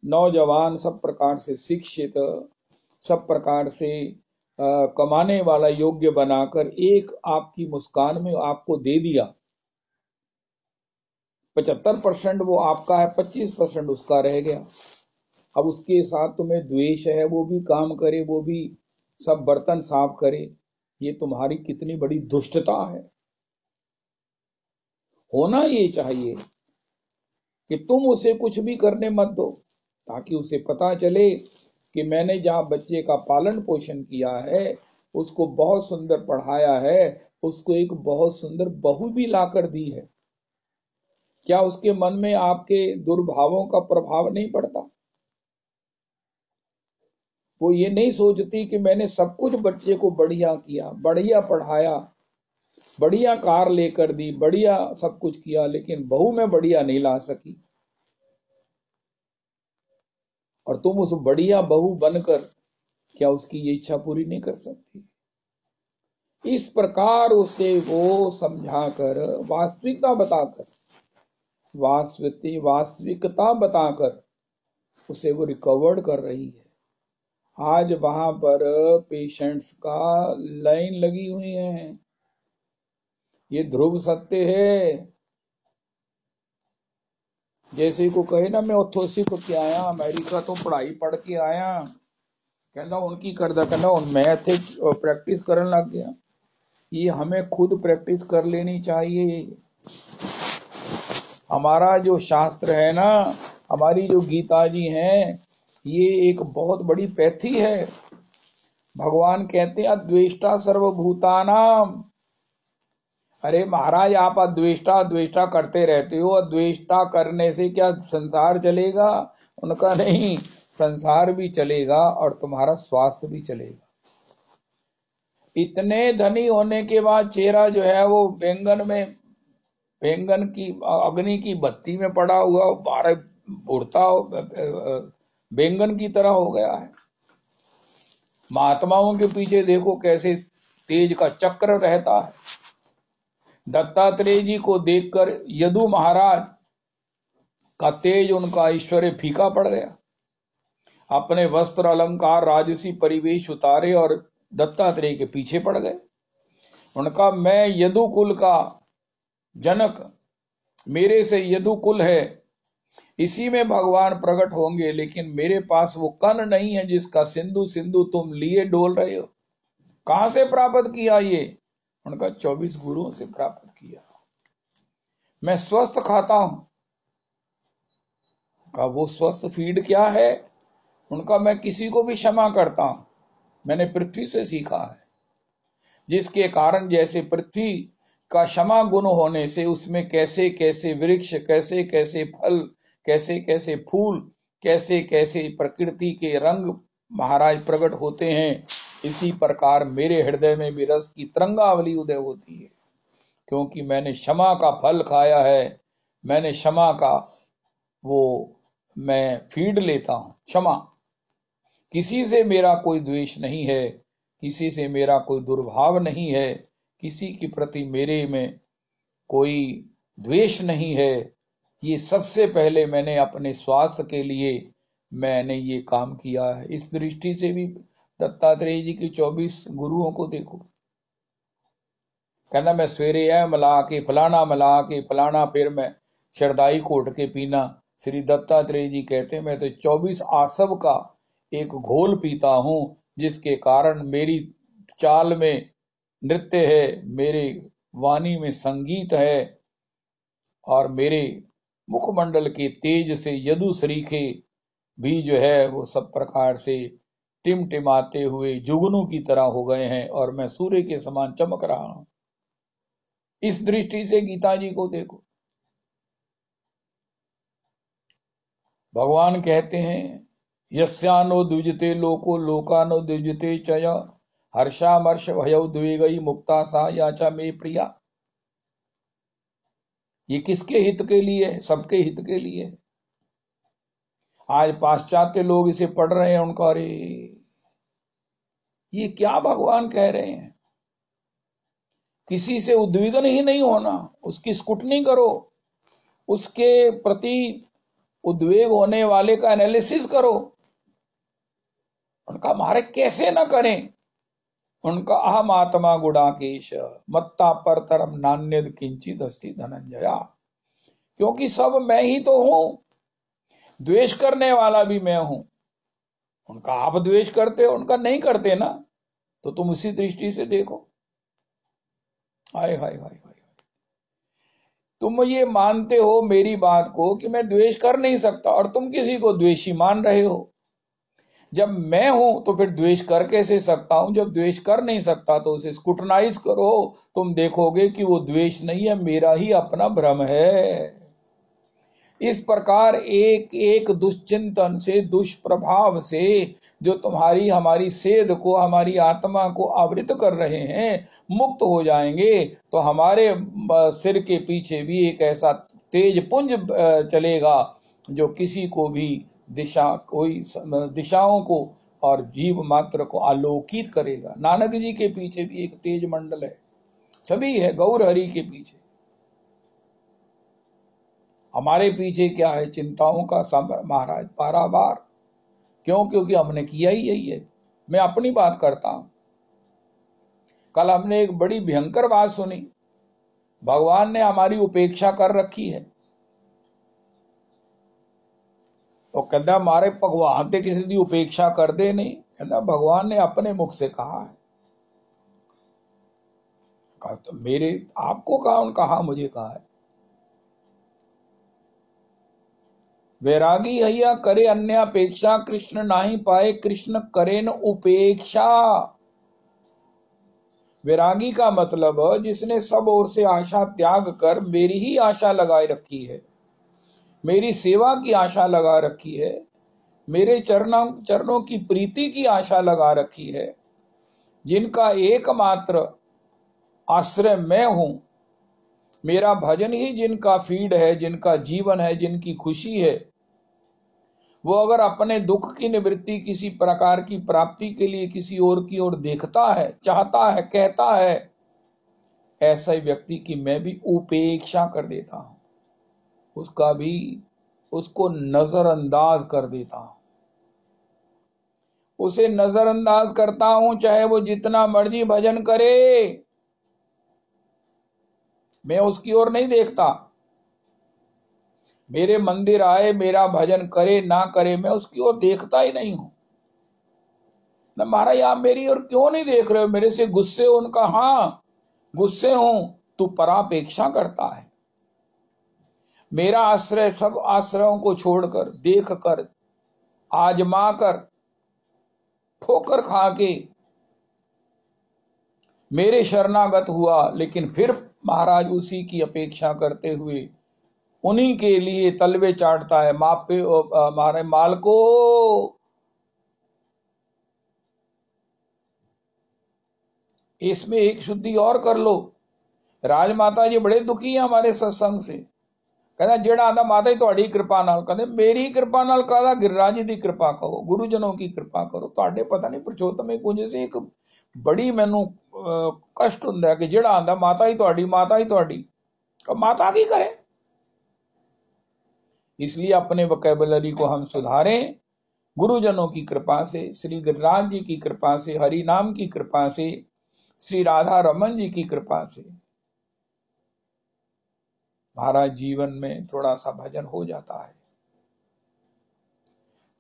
नौजवान, सब प्रकार से शिक्षित, सब प्रकार से कमाने वाला योग्य बनाकर एक आपकी मुस्कान में आपको दे दिया। 75% वो आपका है, 25% उसका रह गया। अब उसके साथ तुम्हें द्वेष है, वो भी काम करे, वो भी सब बर्तन साफ करे, ये तुम्हारी कितनी बड़ी दुष्टता है। होना ये चाहिए कि तुम उसे कुछ भी करने मत दो, ताकि उसे पता चले कि मैंने जहां बच्चे का पालन पोषण किया है, उसको बहुत सुंदर पढ़ाया है, उसको एक बहुत सुंदर बहू भी लाकर दी है। क्या उसके मन में आपके दुर्भावों का प्रभाव नहीं पड़ता? वो ये नहीं सोचती कि मैंने सब कुछ बच्चे को बढ़िया किया, बढ़िया पढ़ाया, बढ़िया कार लेकर दी, बढ़िया सब कुछ किया, लेकिन बहू में बढ़िया नहीं ला सकी। और तुम उस बढ़िया बहू बनकर क्या उसकी ये इच्छा पूरी नहीं कर सकती? इस प्रकार उसे वो समझाकर, वास्तविकता बताकर, वास्तविकता बताकर उसे वो रिकवर्ड कर रही है। आज वहां पर पेशेंट्स का लाइन लगी हुई है। ये ध्रुव सत्य है। जैसे को कहे ना, मैं उत्थो सीख के आया, अमेरिका तो पढ़ाई पढ़ के आया, कहना उनकी करदा, कहना मैं इथे प्रैक्टिस करने लग गया। ये हमें खुद प्रैक्टिस कर लेनी चाहिए। हमारा जो शास्त्र है ना, हमारी जो गीता जी हैं, ये एक बहुत बड़ी पैथी है। भगवान कहते हैं अद्वेष्टा सर्वभूतानाम। अरे महाराज, आप अद्वेष्टा द्वेष्टा करते रहते हो। अद्वेष्टा करने से क्या संसार चलेगा? उनका नहीं, संसार भी चलेगा और तुम्हारा स्वास्थ्य भी चलेगा। इतने धनी होने के बाद चेहरा जो है वो बैंगन की अग्नि की बत्ती में पड़ा हुआ, बारह उड़ता बैंगन की तरह हो गया है। महात्माओं के पीछे देखो कैसे तेज का चक्र रहता है। दत्तात्रेय जी को देखकर यदु महाराज का तेज, उनका ऐश्वर्य फीका पड़ गया। अपने वस्त्र अलंकार राजसी परिवेश उतारे और दत्तात्रेय के पीछे पड़ गए। उनका मैं यदु कुल का जनक, मेरे से यदु कुल है, इसी में भगवान प्रकट होंगे, लेकिन मेरे पास वो कन नहीं है जिसका सिंधु सिंधु तुम लिए डोल रहे हो। कहां से प्राप्त किया ये? उनका 24 गुरुओं से प्राप्त किया। मैं स्वस्थ खाता हूं का वो स्वस्थ फीड क्या है? उनका मैं किसी को भी क्षमा करता हूं, मैंने पृथ्वी से सीखा है। जिसके कारण जैसे पृथ्वी का क्षमा गुण होने से उसमें कैसे कैसे वृक्ष, कैसे कैसे फल, कैसे कैसे फूल, कैसे कैसे प्रकृति के रंग महाराज प्रकट होते हैं, इसी प्रकार मेरे हृदय में भी रस की तरंगावली उदय होती है। क्योंकि मैंने क्षमा का फल खाया है, मैंने क्षमा का वो मैं फीड लेता हूं। क्षमा, किसी से मेरा कोई द्वेष नहीं है, किसी से मेरा कोई दुर्भाव नहीं है, किसी के प्रति मेरे में कोई द्वेष नहीं है। ये सबसे पहले मैंने अपने स्वास्थ्य के लिए मैंने ये काम किया है। इस दृष्टि से भी दत्तात्रेय जी के 24 गुरुओं को देखो। कहना मैं सवेरे यह मिला के फलाना फिर मैं शरदाई कोट के पीना। श्री दत्तात्रेय जी कहते हैं मैं तो 24 आसव का एक घोल पीता हूं, जिसके कारण मेरी चाल में नृत्य है, मेरे वाणी में संगीत है, और मेरे मुखमंडल के तेज से यदु सरीखे भी जो है वो सब प्रकार से टिमटिमाते हुए जुगनू की तरह हो गए हैं, और मैं सूर्य के समान चमक रहा हूं। इस दृष्टि से गीता जी को देखो। भगवान कहते हैं यस्यानो द्विजते लोको लोकानो द्विजते चय हर्षामर्ष भयौ द्वेगई मुक्ता सा याचा मे प्रिया। ये किसके हित के लिए है? सबके हित के लिए है। आज पाश्चात्य लोग इसे पढ़ रहे हैं, उनका अरे ये क्या भगवान कह रहे हैं? किसी से उद्विग्न ही नहीं होना, उसकी स्क्रूटनी करो, उसके प्रति उद्वेग होने वाले का एनालिसिस करो। उनका मारे कैसे न करें? उनका अहम आत्मा गुडाकेश मत्ता पर तरम नान्यद किंचित अस्ति धनंजया। क्योंकि सब मैं ही तो हूं, द्वेष करने वाला भी मैं हूं। उनका आप द्वेष करते हो, उनका नहीं करते ना, तो तुम उसी दृष्टि से देखो। हाय हाय हाय हाय। तुम ये मानते हो मेरी बात को कि मैं द्वेष कर नहीं सकता, और तुम किसी को द्वेषी मान रहे हो। जब मैं हूं तो फिर द्वेष कर कैसे सकता हूं? जब द्वेष कर नहीं सकता तो उसे स्क्रूटनाइज करो, तुम देखोगे कि वो द्वेष नहीं है, मेरा ही अपना भ्रम है। इस प्रकार एक एक दुश्चिंतन से, दुष्प्रभाव से, जो तुम्हारी हमारी सेध को, हमारी आत्मा को आवृत कर रहे हैं, मुक्त हो जाएंगे तो हमारे सिर के पीछे भी एक ऐसा तेज पुंज चलेगा जो किसी को भी कोई दिशाओं को और जीव मात्र को आलोकित करेगा। नानक जी के पीछे भी एक तेज मंडल है, सभी है गौर हरि के पीछे। हमारे पीछे क्या है? चिंताओं का महाराज पारावार। क्यों? क्योंकि हमने किया ही यही है। मैं अपनी बात करता हूं। कल हमने एक बड़ी भयंकर बात सुनी, भगवान ने हमारी उपेक्षा कर रखी है। तो कहता हमारे भगवान ते किसी की उपेक्षा कर दे नहीं, कहता भगवान ने अपने मुख से कहा है। कहा तो मेरे आपको कहा मुझे कहा है। वैरागी हैया करे अन्यापेक्षा, कृष्ण नाही पाए कृष्ण करे न उपेक्षा। वैरागी का मतलब जिसने सब ओर से आशा त्याग कर मेरी ही आशा लगाए रखी है, मेरी सेवा की आशा लगा रखी है, मेरे चरणों की प्रीति की आशा लगा रखी है, जिनका एकमात्र आश्रय मैं हूं, मेरा भजन ही जिनका फीड है, जिनका जीवन है, जिनकी खुशी है, वो अगर अपने दुख की निवृत्ति, किसी प्रकार की प्राप्ति के लिए किसी और की ओर देखता है, चाहता है, कहता है, ऐसा व्यक्ति की मैं भी उपेक्षा कर देता हूं, उसका भी, उसको नजरअंदाज कर देता हूं, उसे नजरअंदाज करता हूं, चाहे वो जितना मर्जी भजन करे, मैं उसकी ओर नहीं देखता। मेरे मंदिर आए, मेरा भजन करे ना करे, मैं उसकी ओर देखता ही नहीं हूं। न महाराज आप मेरी ओर क्यों नहीं देख रहे हो? मेरे से गुस्से हो? उनका हाँ गुस्से हूं, तू परापेक्षा करता है। मेरा आश्रय सब आश्रयों को छोड़कर, देख कर, आजमा कर, ठोकर खा के मेरे शरणागत हुआ, लेकिन फिर महाराज उसी की अपेक्षा करते हुए उन्हीं के लिए तलवे चाटता है। माँ पे हमारे माल को इसमें एक शुद्धि और कर लो। राजमाता जी बड़े दुखी है हमारे सत्संग से। कहना जेड़ा आंदा माता ही ਤੁਹਾਡੀ कृपा नाल, कहते मेरी कृपा नाल कहदा गिरिराज जी की कृपा कहो, गुरुजनों की कृपा करो। ਤੁਹਾਡੇ पता नहीं पुरुषोत्तम कुंज से एक बड़ी मैनू कष्ट हुंदा है कि जेड़ा आंदा माता ही ਤੁਹਾਡੀ, माता ही ਤੁਹਾਡੀ, माता की करे। इसलिए अपने वोकैबुलरी को हम सुधारें, गुरुजनों की कृपा से, श्री गिरिराज जी की कृपा से, हरि नाम की कृपा से, श्री राधा रमन जी की कृपा से महाराज जीवन में थोड़ा सा भजन हो जाता है।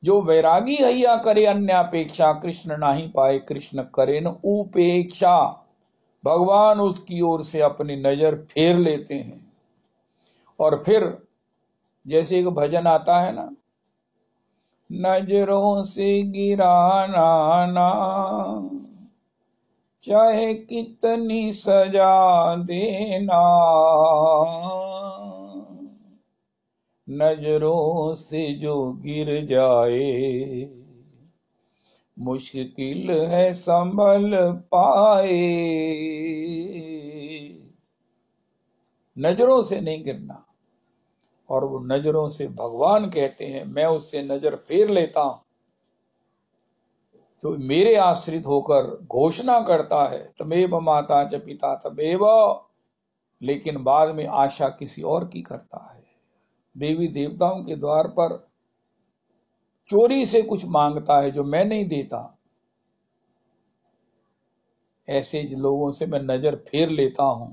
जो वैरागी हैया करे अन्यापेक्षा, कृष्ण नाही पाए कृष्ण करे न उपेक्षा। भगवान उसकी ओर से अपनी नजर फेर लेते हैं। और फिर जैसे एक भजन आता है ना, नजरों से गिराना ना, चाहे कितनी सजा देना, नजरों से जो गिर जाए मुश्किल है संभल पाए। नजरों से नहीं गिरना, और वो नजरों से भगवान कहते हैं मैं उससे नजर फेर लेता हूं। तो मेरे आश्रित होकर घोषणा करता है तमेव माता च पिता तमेव, लेकिन बाद में आशा किसी और की करता है। देवी देवताओं के द्वार पर चोरी से कुछ मांगता है जो मैं नहीं देता। ऐसे लोगों से मैं नजर फेर लेता हूं,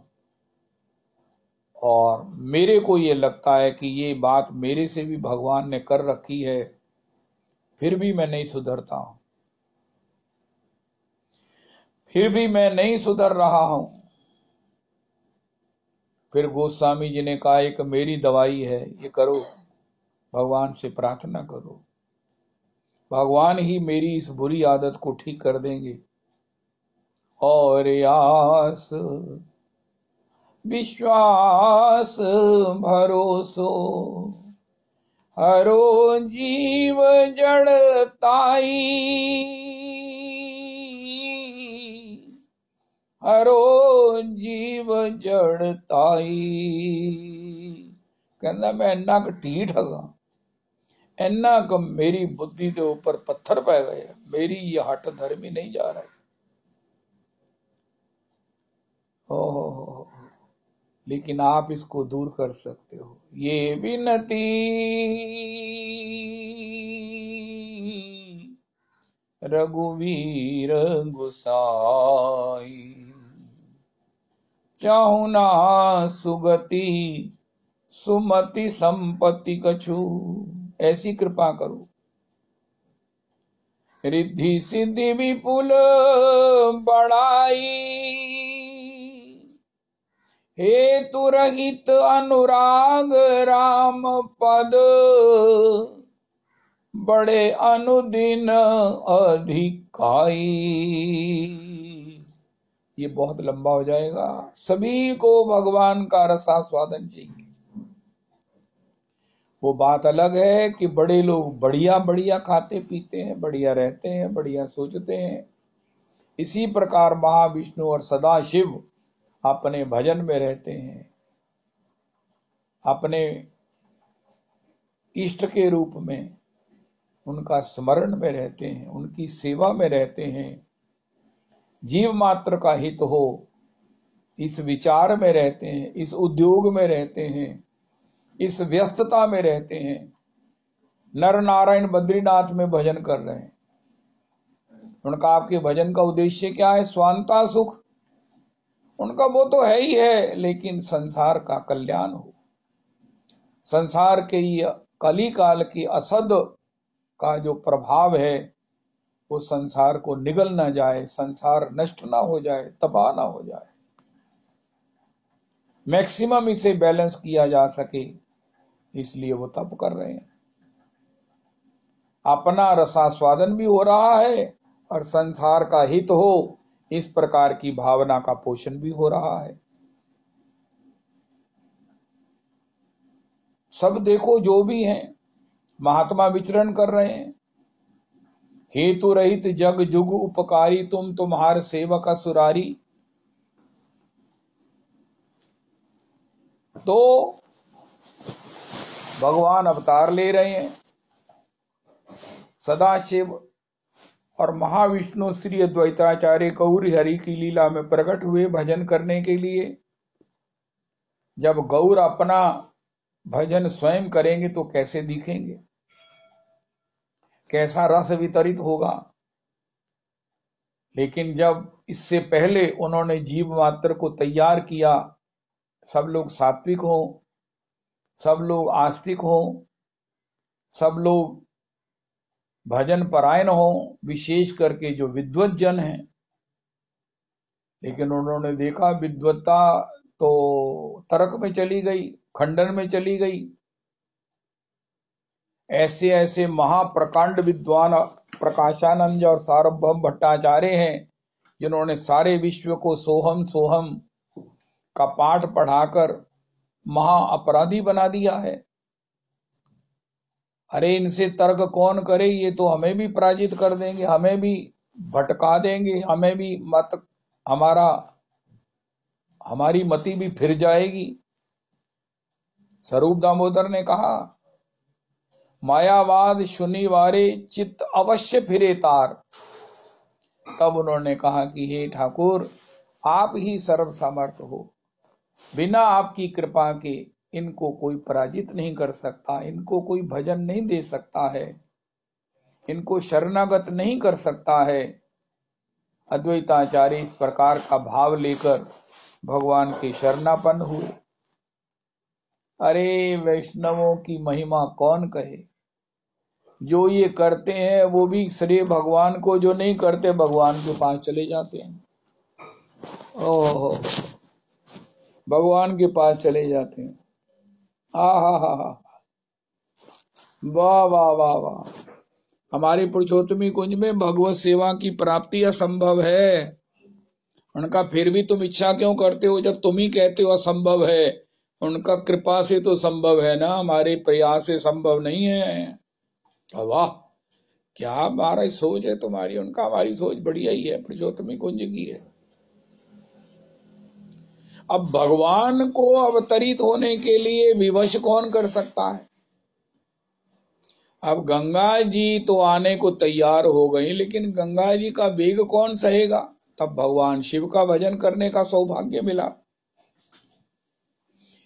और मेरे को ये लगता है कि ये बात मेरे से भी भगवान ने कर रखी है, फिर भी मैं नहीं सुधरता हूं, फिर भी मैं नहीं सुधर रहा हूं। फिर गोस्वामी जी ने कहा एक मेरी दवाई है, ये करो, भगवान से प्रार्थना करो, भगवान ही मेरी इस बुरी आदत को ठीक कर देंगे। और आस विश्वास भरोसो हरो जीव जड़ताई, हरो जीव जड़ताई। कहना मैं इन्ना क ढीठ हगा, इन्ना क मेरी बुद्धि के ऊपर पत्थर पै गए, मेरी ये हट धर्म ही नहीं जा रहा है। हो लेकिन आप इसको दूर कर सकते हो। ये विनती रघुवीर गुसाई, चाहु ना सुगति सुमति संपत्ति कछु, ऐसी कृपा करो। रिद्धि सिद्धि विपुल बढ़ाई, हेतु रहित अनुराग राम पद, बड़े अनुदिन अधिकाई। ये बहुत लंबा हो जाएगा। सभी को भगवान का रसास्वादन चाहिए। वो बात अलग है कि बड़े लोग बढ़िया बढ़िया खाते पीते हैं, बढ़िया रहते हैं, बढ़िया सोचते हैं। इसी प्रकार महाविष्णु और सदाशिव अपने भजन में रहते हैं, अपने इष्ट के रूप में उनका स्मरण में रहते हैं, उनकी सेवा में रहते हैं। जीव मात्र का हित हो इस विचार में रहते हैं, इस उद्योग में रहते हैं, इस व्यस्तता में रहते हैं। नर नारायण बद्रीनाथ में भजन कर रहे हैं, उनका आपके भजन का उद्देश्य क्या है? स्वांता सुख, उनका वो तो है ही है, लेकिन संसार का कल्याण हो, संसार के ये कली काल की असद का जो प्रभाव है वो संसार को निगल ना जाए, संसार नष्ट ना हो जाए, तबाह ना हो जाए, मैक्सिमम इसे बैलेंस किया जा सके, इसलिए वो तप कर रहे हैं। अपना रसास्वादन भी हो रहा है और संसार का हित हो, इस प्रकार की भावना का पोषण भी हो रहा है। सब देखो जो भी हैं, महात्मा विचरण कर रहे हैं। हेतु रहित जग जुग उपकारी, तुम तुम्हार सेवक सुरारी। तो भगवान अवतार ले रहे हैं। सदाशिव और महाविष्णु श्री अद्वैताचार्य गौर हरि की लीला में प्रकट हुए भजन करने के लिए। जब गौर अपना भजन स्वयं करेंगे तो कैसे दिखेंगे, कैसा रस वितरित होगा। लेकिन जब इससे पहले उन्होंने जीव मात्र को तैयार किया, सब लोग सात्विक हो, सब लोग आस्तिक हो, सब लोग भजन परायण हो, विशेष करके जो विद्वत जन हैं। लेकिन उन्होंने देखा विद्वत्ता तो तर्क में चली गई, खंडन में चली गई। ऐसे ऐसे महाप्रकांड विद्वान प्रकाशानंद और सार्वभौम भट्टाचार्य हैं, जिन्होंने सारे विश्व को सोहम सोहम का पाठ पढ़ाकर महा अपराधी बना दिया है। अरे इनसे तर्क कौन करे, ये तो हमें भी पराजित कर देंगे, हमें भी भटका देंगे, हमें भी हमारी मति भी फिर जाएगी। स्वरूप दामोदर ने कहा, मायावाद सुनिवारे चित्त अवश्य फिरे तार। तब उन्होंने कहा कि हे ठाकुर, आप ही सर्व समर्थ हो, बिना आपकी कृपा के इनको कोई पराजित नहीं कर सकता, इनको कोई भजन नहीं दे सकता है, इनको शरणागत नहीं कर सकता है। अद्वैताचार्य इस प्रकार का भाव लेकर भगवान के शरणापन्न हुए। अरे वैष्णवों की महिमा कौन कहे। जो ये करते हैं वो भी श्रेय भगवान को, जो नहीं करते भगवान के पास चले जाते हैं। ओह, भगवान के पास चले जाते हैं। हा, वाह वाह वाह वाह। हमारे पुरुषोत्तमी कुंज में भगवत सेवा की प्राप्ति असंभव है। उनका फिर भी तुम इच्छा क्यों करते हो जब तुम ही कहते हो असंभव है। उनका कृपा से तो संभव है ना, हमारे प्रयास से संभव नहीं है। वाह, क्या हमारा सोच है तुम्हारी, उनका हमारी सोच बढ़िया ही है, पुरुषोत्तमी कुंज की है। अब भगवान को अवतरित होने के लिए विवश कौन कर सकता है। अब गंगा जी तो आने को तैयार हो गई, लेकिन गंगा जी का वेग कौन सहेगा। तब भगवान शिव का भजन करने का सौभाग्य मिला।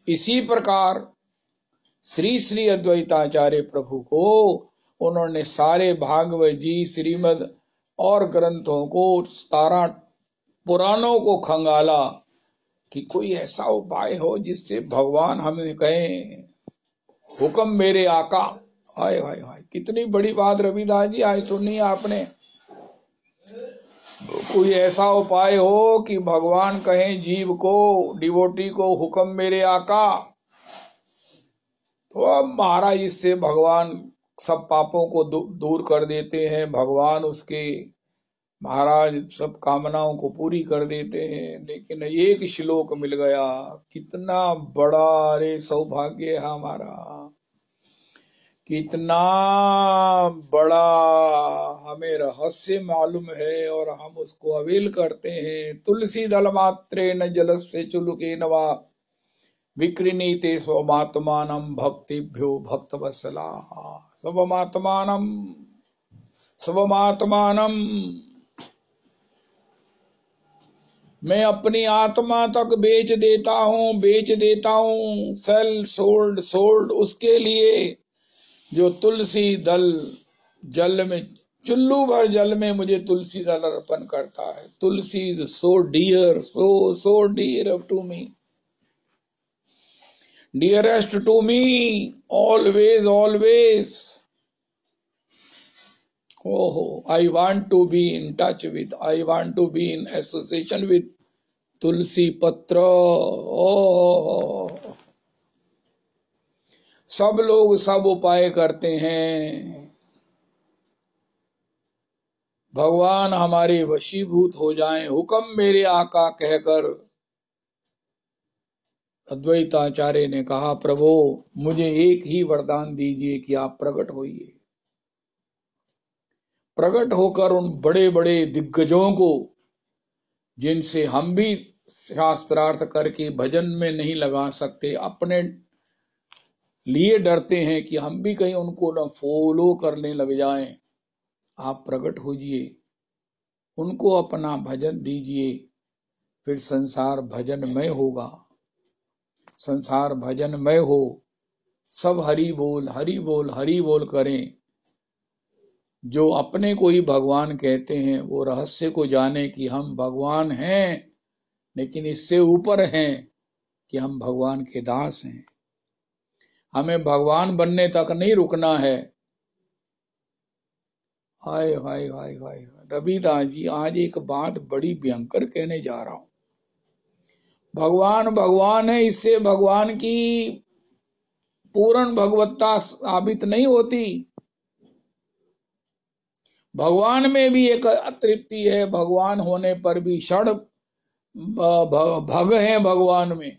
इसी प्रकार श्री श्री अद्वैताचार्य प्रभु को उन्होंने सारे भागवत जी, श्रीमद और ग्रंथों को, 17 पुराणों को खंगाला कि कोई ऐसा उपाय हो जिससे भगवान हमें कहें हुक्म मेरे आका। हाय हाय हाय, कितनी बड़ी बात रविदास जी आज सुनी आपने। कोई ऐसा उपाय हो कि भगवान कहें जीव को, डिवोटी को, हुक्म मेरे आका। तो अब महाराज इससे भगवान सब पापों को दूर कर देते हैं। भगवान उसके महाराज सब कामनाओं को पूरी कर देते हैं। लेकिन एक श्लोक मिल गया, कितना बड़ा अरे सौभाग्य है हमारा, कितना बड़ा हमें रहस्य मालूम है और हम उसको अवेल करते हैं। तुलसी दल मात्रे न जलस्य चुलुके नवा विक्रीणीते स्वमात्मानम भक्तिभ्यो भक्तवत्सला। स्वमात्मानम स्वमात्मानम, मैं अपनी आत्मा तक बेच देता हूँ, सेल सोल्ड सोल्ड उसके लिए जो तुलसी दल जल में, चुल्लू भर जल में मुझे तुलसी दल अर्पण करता है। Tulsi is so dear, so dear to me, dearest to me, always always. ओहो, I want to be in touch with, I want to be in association with Tulsi पत्र। ओ, सब लोग सब उपाय करते हैं, भगवान हमारे वशीभूत हो जाएं, हुक्म मेरे आका कहकर अद्वैताचार्य ने कहा, प्रभु मुझे एक ही वरदान दीजिए कि आप प्रकट होइए। प्रकट होकर उन बड़े बड़े दिग्गजों को, जिनसे हम भी शास्त्रार्थ करके भजन में नहीं लगा सकते, अपने लिए डरते हैं कि हम भी कहीं उनको न फॉलो करने लग जाएं, आप प्रकट होजिए, उनको अपना भजन दीजिए, फिर संसार भजनमय होगा। संसार भजनमय हो, सब हरि बोल हरि बोल हरि बोल करें। जो अपने को ही भगवान कहते हैं वो रहस्य को जाने कि हम भगवान हैं, लेकिन इससे ऊपर हैं कि हम भगवान के दास हैं। हमें भगवान बनने तक नहीं रुकना है। हाय हाय हाय हाय, रविदास जी आज एक बात बड़ी भयंकर कहने जा रहा हूं। भगवान भगवान है, इससे भगवान की पूर्ण भगवत्ता साबित नहीं होती। भगवान में भी एक अतृप्ति है, भगवान होने पर भी क्षण भग है भगवान में।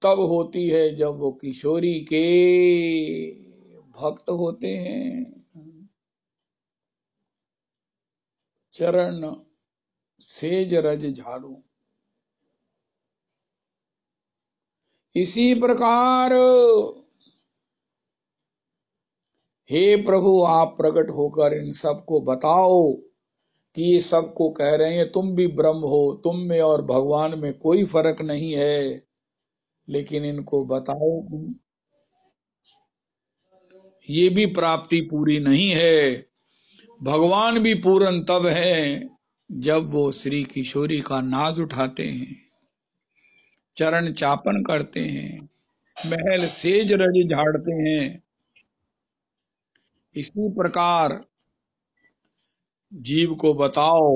तब होती है जब वो किशोरी के भक्त होते हैं। चरण सेज रज झाड़ू, इसी प्रकार हे प्रभु आप प्रकट होकर इन सबको बताओ कि ये सबको कह रहे हैं तुम भी ब्रह्म हो, तुम में और भगवान में कोई फर्क नहीं है, लेकिन इनको बताओ ये भी प्राप्ति पूरी नहीं है। भगवान भी पूर्ण तब है जब वो श्री किशोरी का नाज उठाते हैं, चरण चापन करते हैं, महल सेज रज झाड़ते हैं। इसी प्रकार जीव को बताओ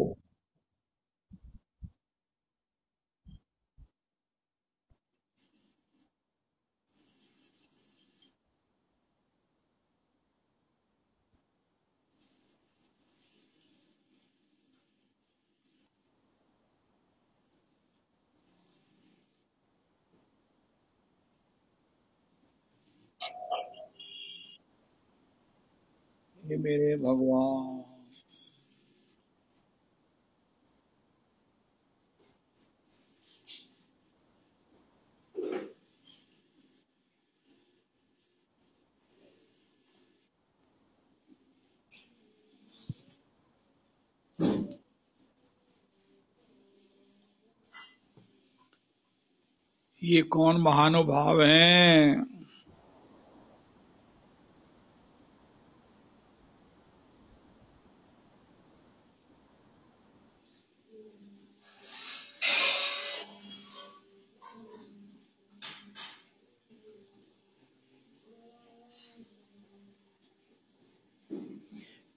हे मेरे भगवान। ये कौन महानुभाव हैं?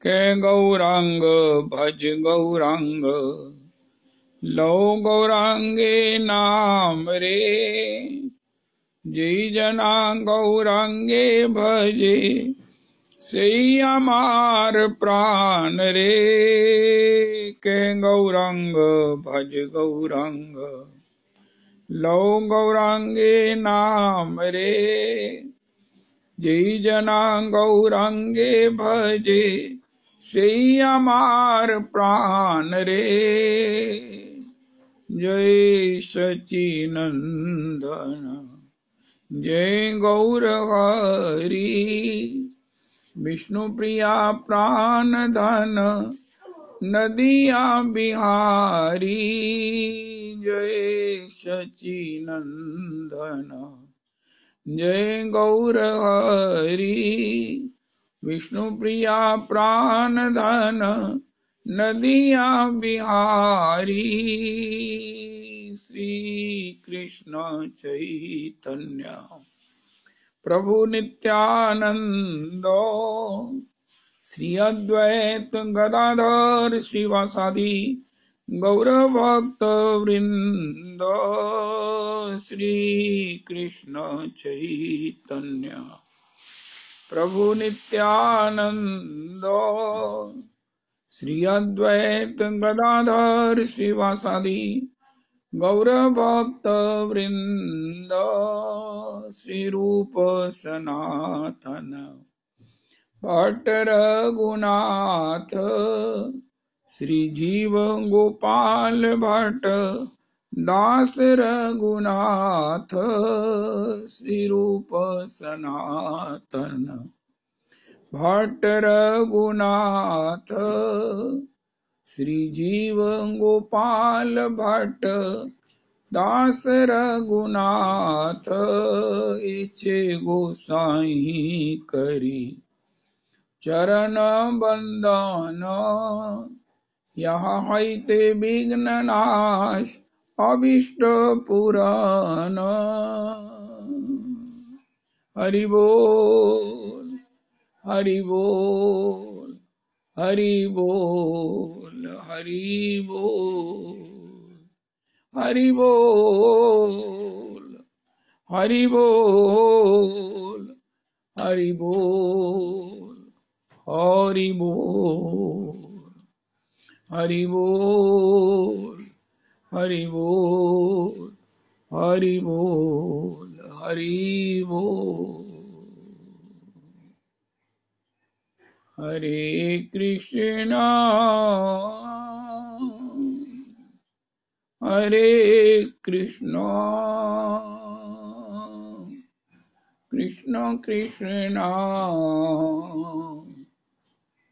के गौरांग भज गौरांग, लो गौरांगे नाम रे। जय जना गौरांगे भजे, सही हमार प्राण रे। के गौरांग भज गौरांग, लो गौरांगे नाम रे। जय जना गौरांगे भजे, सही हमार प्राण रे। जय सच्चिनंदन, जय गौर हरि। विष्णु प्रिया प्राण धन, नदिया बिहारी। जय सच्चिनंदन, जय गौर हरि। विष्णु प्रिया प्राण धन, नदिया बिहारी। श्री कृष्ण चैतन्य प्रभु नित्यानंद, श्री अद्वैत गदाधर शिवासादि गौर भक्त वृंद। श्री कृष्ण चैतन्य प्रभु नित्यानंद, श्री अद्वैत गदाधर शिवासादि गौर भक्त वृंद। श्री रूप सनातन भट्ट रघुनाथ, श्री जीव गोपाल भट्ट दास रघुनाथ। श्री रूप सनातन भट्ट रघुनाथ, श्री जीव गोपाल भट्ट दास रघुनाथ। इचे गोसाई करी चरण बंदन, यहाँ हैते विघ्न नाश अभिष्ट पुराण। हरि बोल, हरि बोल, हरि बोल, हरि बोल, हरि बोल, हरि बोल, हरि बोल, हरि बोल, हरि बोल, हरि बोल, हरि बोल, हरि बोल। हरे कृष्णा, हरे कृष्णा, कृष्ण कृष्णा,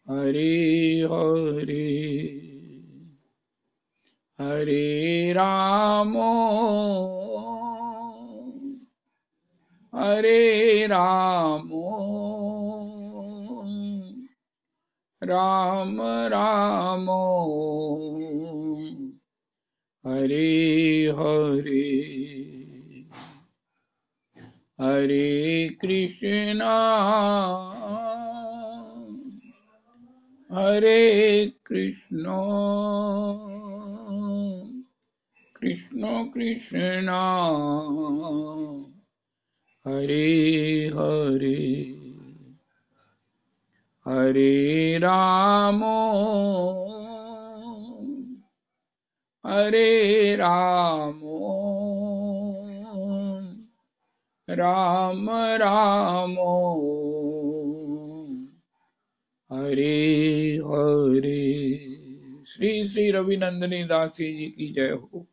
हरे हरे। हरे राम, हरे राम, राम राम, हरे हरे। हरे कृष्णा, हरे कृष्णा, कृष्ण कृष्णा, हरे हरे। हरे राम, हरे राम, राम राम, हरे हरे हरे। श्री श्री रविनंदिनी दासी जी की जय हो।